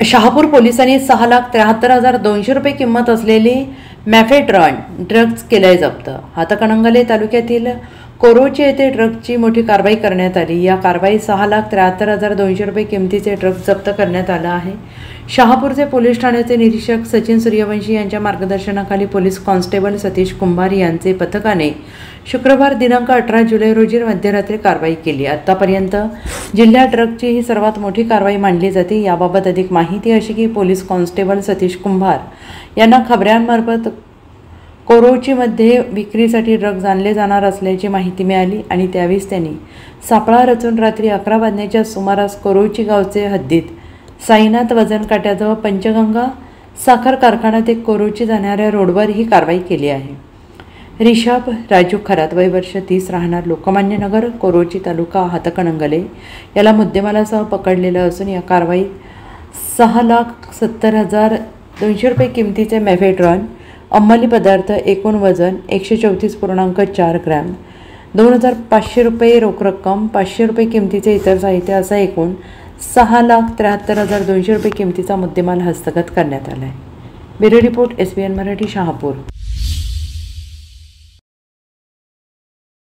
शहापूर पोलिसांनी 6,73,200 रुपये किंमत असलेली मॅफेड्रॉन ड्रग्ज केले जप्त। हातकणंगले तालुक्यातील कोरोची येथे ड्रग्जची मोठी कारवाई करण्यात आली। या कारवाईत 6,73,200 रुपये किमतीचे ड्रग्ज जप्त करण्यात आला आहे। शहापूरचे पोलीस ठाण्याचे निरीक्षक सचिन सूर्यवंशी यांच्या मार्गदर्शनाखाली पोलीस कॉन्स्टेबल सतीश कुंभार यांचे पथकाने शुक्रवार दिनांक 18 जुलै रोजी मध्यरात्री कारवाई केली। आतापर्यंत जिल्ह्यात ड्रग्जची ही सर्वात मोठी कारवाई मानली जाते। याबाबत अधिक माहिती अशी की पोलीस कॉन्स्टेबल सतीश कुंभार यांना खबऱ्यांमार्फत कोरोचीमध्ये विक्रीसाठी ड्रग्ज आणले जाणार असल्याची माहिती मिळाली आणि त्यावेळेस त्यांनी सापळा रचून रात्री 11 वाजण्याच्या सुमारास कोरोची गावचे हद्दीत साईनाथ वजन काट्याजवळ पंचगंगा साखर कारखाना ते कोरोची जाणाऱ्या रोडवर ही कारवाई केली आहे। रिषभ राजू खरात वय वर्ष 30 राहणार लोकमान्य नगर कोरोची तालुका हातकणंगले याला मुद्देमालासह पकडलेलं असून या कारवाईत 6,70,200 रुपये किमतीचे मॅफेड्रॉन अंमली पदार्थ एकूण वजन 134.4 ग्रॅम 2,500 रुपये रोख रक्कम 500 रुपये किमतीचे इतर साहित्य असा एकूण 6,73,200 रुपये किमतीचा मुद्देमाल हस्तगत करण्यात आला आहे। Bureau report SBN Marathi Shahapur.